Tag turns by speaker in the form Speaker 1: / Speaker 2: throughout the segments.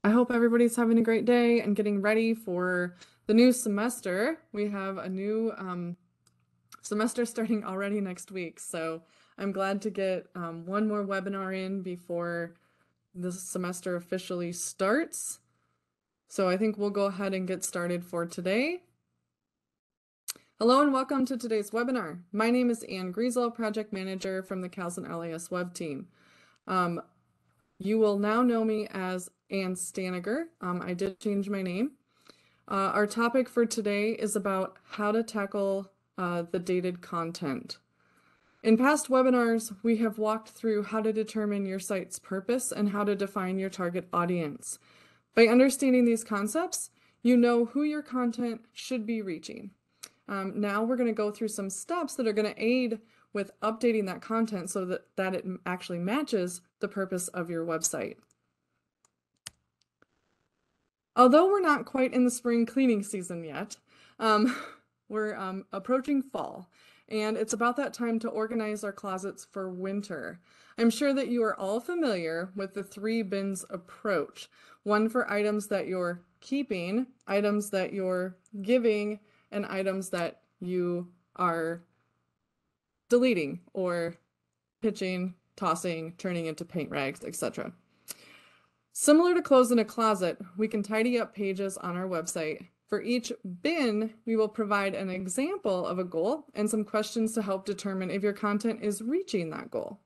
Speaker 1: I hope everybody's having a great day and getting ready for the new semester. We have a new semester starting already next week, so I'm glad to get one more webinar in before the semester officially starts. So I think we'll go ahead and get started for today. Hello and welcome to today's webinar. My name is Ann Griesel, Project Manager from the Calzone LAS Web Team. You will now know me as Ann Staniger. I did change my name. Our topic for today is about how to tackle the dated content. In past webinars, we have walked through how to determine your site's purpose and how to define your target audience. By understanding these concepts, you know who your content should be reaching. Now we're going to go through some steps that are going to aid with updating that content so that it actually matches the purpose of your website. Although we're not quite in the spring cleaning season yet, we're approaching fall, and it's about that time to organize our closets for winter. I'm sure that you are all familiar with the 3 bins approach. One for items that you're keeping, items that you're giving, and items that you are deleting or pitching, tossing, turning into paint rags, etc. Similar to clothes in a closet, we can tidy up pages on our website. For each bin, we will provide an example of a goal and some questions to help determine if your content is reaching that goal.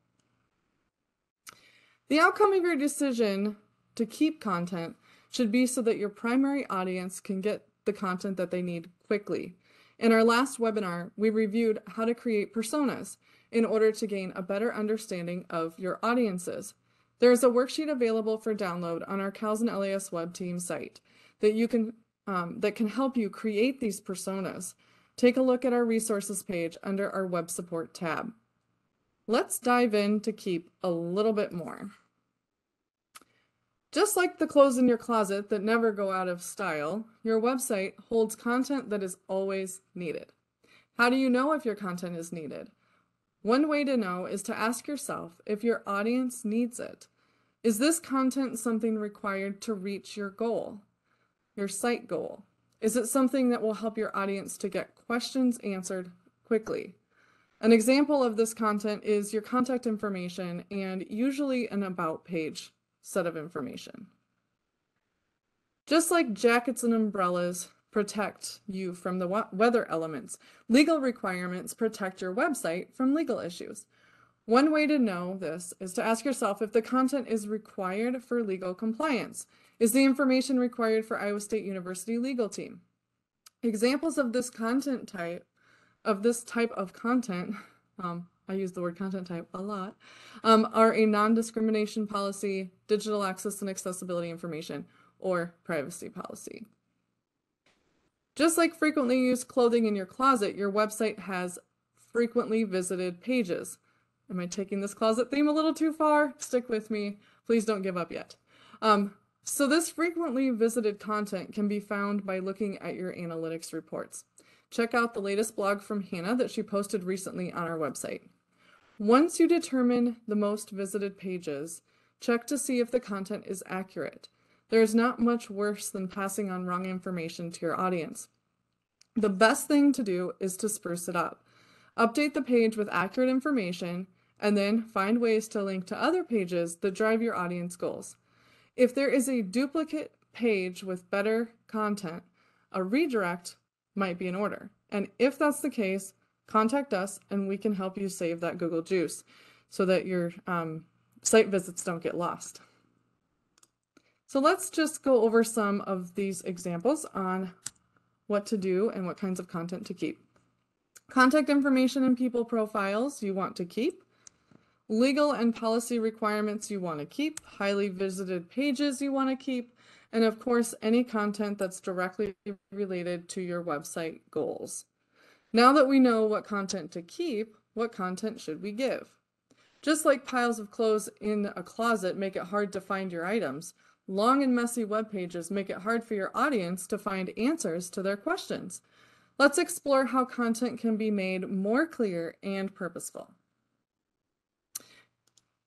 Speaker 1: The outcome of your decision to keep content should be so that your primary audience can get the content that they need quickly. In our last webinar, we reviewed how to create personas in order to gain a better understanding of your audiences. There is a worksheet available for download on our Calzone LAS Web Team site that can help you create these personas. Take a look at our resources page under our web support tab. Let's dive in to keep a little bit more. Just like the clothes in your closet that never go out of style, your website holds content that is always needed. How do you know if your content is needed? One way to know is to ask yourself if your audience needs it. Is this content something required to reach your goal, your site goal? Is it something that will help your audience to get questions answered quickly? An example of this content is your contact information and usually an about page set of information. Just like jackets and umbrellas protect you from the weather elements, legal requirements protect your website from legal issues. One way to know this is to ask yourself if the content is required for legal compliance. Is the information required for Iowa State University legal team? Examples of this type of content, I use the word content type a lot, are a non-discrimination policy, digital access and accessibility information, or privacy policy. Just like frequently used clothing in your closet, your website has frequently visited pages. Am I taking this closet theme a little too far? Stick with me. Please don't give up yet. So this frequently visited content can be found by looking at your analytics reports. Check out the latest blog from Hannah that she posted recently on our website. Once you determine the most visited pages, check to see if the content is accurate. There is not much worse than passing on wrong information to your audience. The best thing to do is to spruce it up. Update the page with accurate information, and then find ways to link to other pages that drive your audience goals. If there is a duplicate page with better content, a redirect might be in order. And if that's the case, contact us and we can help you save that Google juice so that your site visits don't get lost. So let's just go over some of these examples on what to do and what kinds of content to keep. Contact information and people profiles you want to keep. Legal and policy requirements you want to keep. Highly visited pages you want to keep. And of course, any content that's directly related to your website goals. Now that we know what content to keep, what content should we give? Just like piles of clothes in a closet make it hard to find your items, long and messy web pages make it hard for your audience to find answers to their questions. Let's explore how content can be made more clear and purposeful.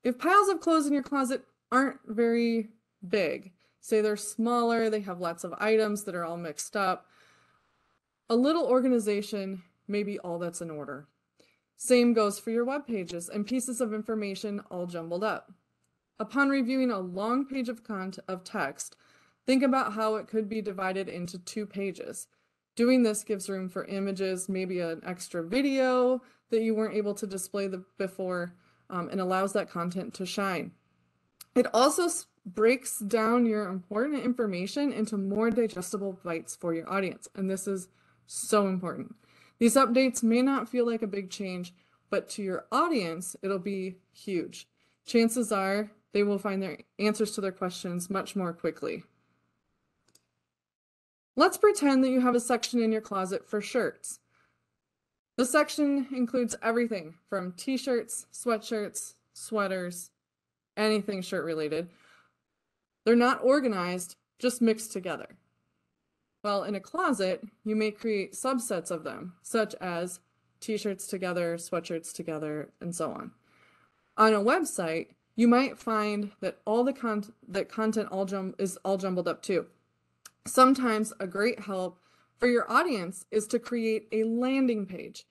Speaker 1: If piles of clothes in your closet aren't very big, Say they're smaller, they have lots of items that are all mixed up. A little organization may be all that's in order. Same goes for your web pages and pieces of information all jumbled up. Upon reviewing a long page of text, think about how it could be divided into 2 pages. Doing this gives room for images, maybe an extra video that you weren't able to display before, and allows that content to shine. It also breaks down your important information into more digestible bites for your audience, and this is so important. These updates may not feel like a big change, but to your audience, it'll be huge. Chances are they will find their answers to their questions much more quickly. Let's pretend that you have a section in your closet for shirts. The section includes everything from t-shirts, sweatshirts, sweaters, anything shirt related. They're not organized, just mixed together. Well, in a closet, you may create subsets of them, such as t-shirts together, sweatshirts together, and so on. On a website, you might find that all the content is all jumbled up too. Sometimes a great help for your audience is to create a landing page.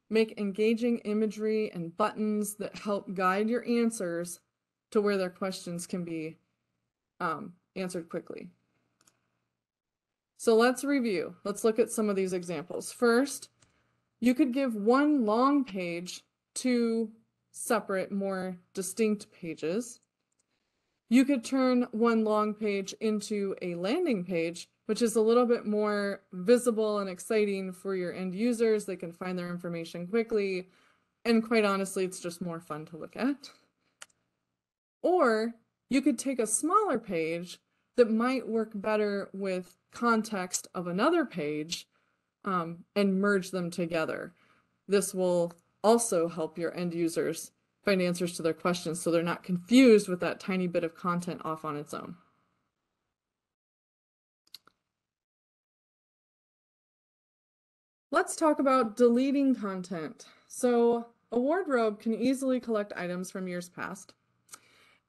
Speaker 1: Make engaging imagery and buttons that help guide your answers to where their questions can be answered quickly. So let's review. Let's look at some of these examples. First, you could give one long page 2 separate, more distinct pages. You could turn one long page into a landing page, which is a little bit more visible and exciting for your end users. They can find their information quickly, and quite honestly, it's just more fun to look at. Or you could take a smaller page that might work better with context of another page and merge them together. This will also help your end users find answers to their questions so they're not confused with that tiny bit of content off on its own. Let's talk about deleting content. So a wardrobe can easily collect items from years past,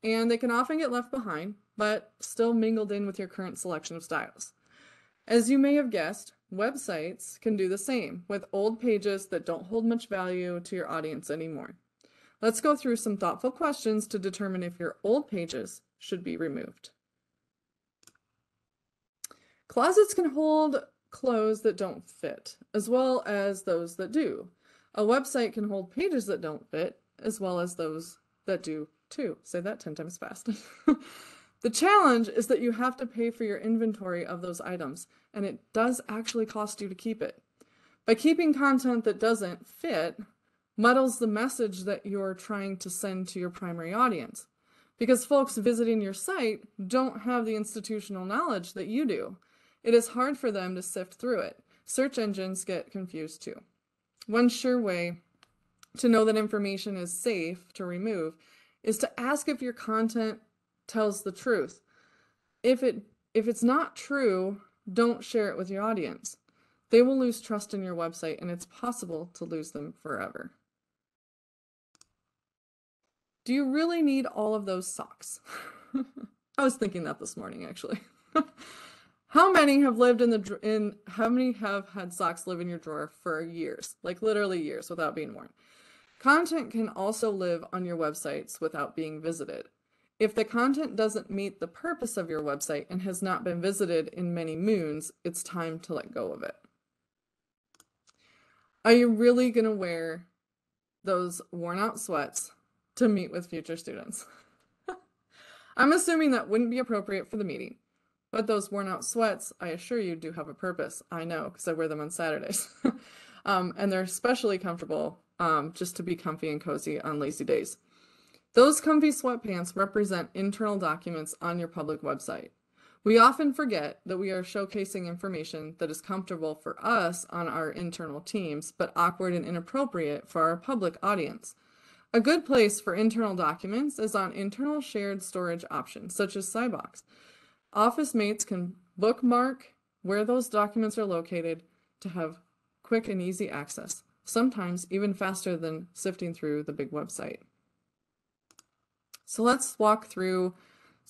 Speaker 1: and they can often get left behind, but still mingled in with your current selection of styles. As you may have guessed, websites can do the same with old pages that don't hold much value to your audience anymore. Let's go through some thoughtful questions to determine if your old pages should be removed. Closets can hold clothes that don't fit, as well as those that do. A website can hold pages that don't fit, as well as those that do too. Say that 10 times fast. The challenge is that you have to pay for your inventory of those items, and it does actually cost you to keep it. By keeping content that doesn't fit, muddles the message that you're trying to send to your primary audience, because folks visiting your site don't have the institutional knowledge that you do. It is hard for them to sift through it. Search engines get confused too. One sure way to know that information is safe to remove is to ask if your content tells the truth. If it's not true, don't share it with your audience. They will lose trust in your website, and it's possible to lose them forever. Do you really need all of those socks? I was thinking that this morning, actually. How many have had socks live in your drawer for years, like literally years, without being worn? Content can also live on your websites without being visited. If the content doesn't meet the purpose of your website and has not been visited in many moons, it's time to let go of it. Are you really going to wear those worn out sweats to meet with future students? I'm assuming that wouldn't be appropriate for the meeting, but those worn out sweats, I assure you, do have a purpose. I know, because I wear them on Saturdays. And they're especially comfortable just to be comfy and cozy on lazy days. Those comfy sweatpants represent internal documents on your public website. We often forget that we are showcasing information that is comfortable for us on our internal teams, but awkward and inappropriate for our public audience. A good place for internal documents is on internal shared storage options, such as Skybox. Office mates can bookmark where those documents are located to have quick and easy access, sometimes even faster than sifting through the big website. So let's walk through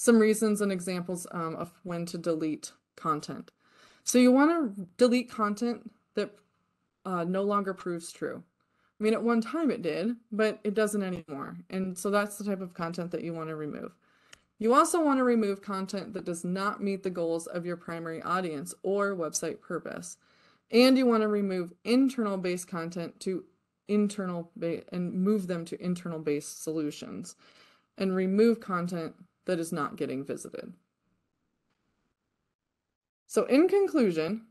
Speaker 1: some reasons and examples of when to delete content. So you want to delete content that no longer proves true. I mean, at one time it did, but it doesn't anymore. And so that's the type of content that you want to remove. You also want to remove content that does not meet the goals of your primary audience or website purpose. And you want to remove internal-based content to and move them to internal-based solutions. And remove content that is not getting visited. So in conclusion,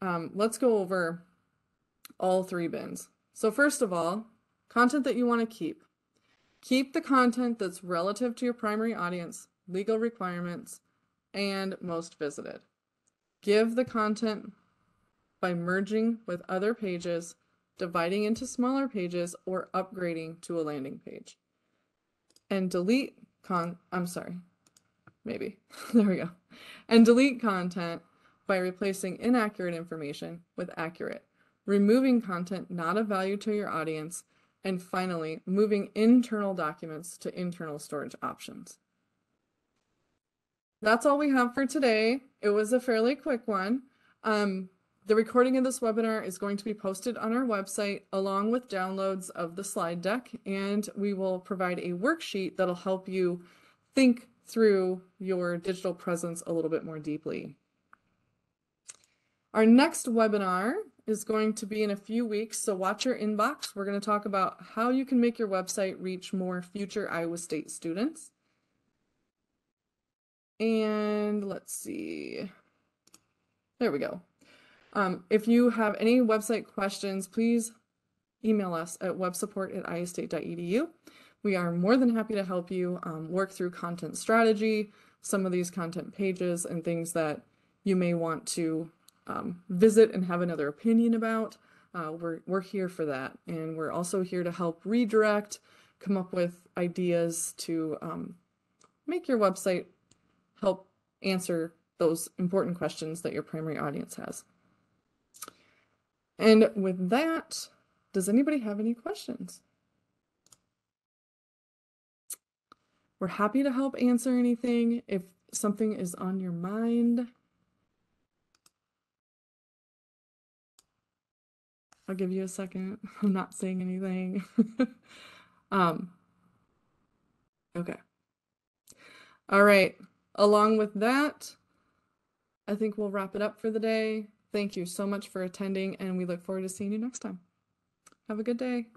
Speaker 1: let's go over all three bins. So first of all, content that you want to keep. Keep the content that's relative to your primary audience, legal requirements, and most visited. Give the content by merging with other pages, dividing into smaller pages, or upgrading to a landing page. And delete there we go. And delete content by replacing inaccurate information with accurate, removing content not of value to your audience, and finally, moving internal documents to internal storage options. That's all we have for today. It was a fairly quick one. The recording of this webinar is going to be posted on our website along with downloads of the slide deck, and we will provide a worksheet that'll help you think through your digital presence a little bit more deeply. Our next webinar is going to be in a few weeks, so watch your inbox. We're going to talk about how you can make your website reach more future Iowa State students. And let's see. There we go. If you have any website questions, please email us at websupport@iostate.edu. We are more than happy to help you work through content strategy, some of these content pages, and things that you may want to visit and have another opinion about. We're here for that, and we're also here to help redirect, come up with ideas to make your website help answer those important questions that your primary audience has. And with that, does anybody have any questions? We're happy to help answer anything if something is on your mind. I'll give you a second. I'm not saying anything. Okay. All right. Along with that, I think we'll wrap it up for the day. Thank you so much for attending, and we look forward to seeing you next time. Have a good day.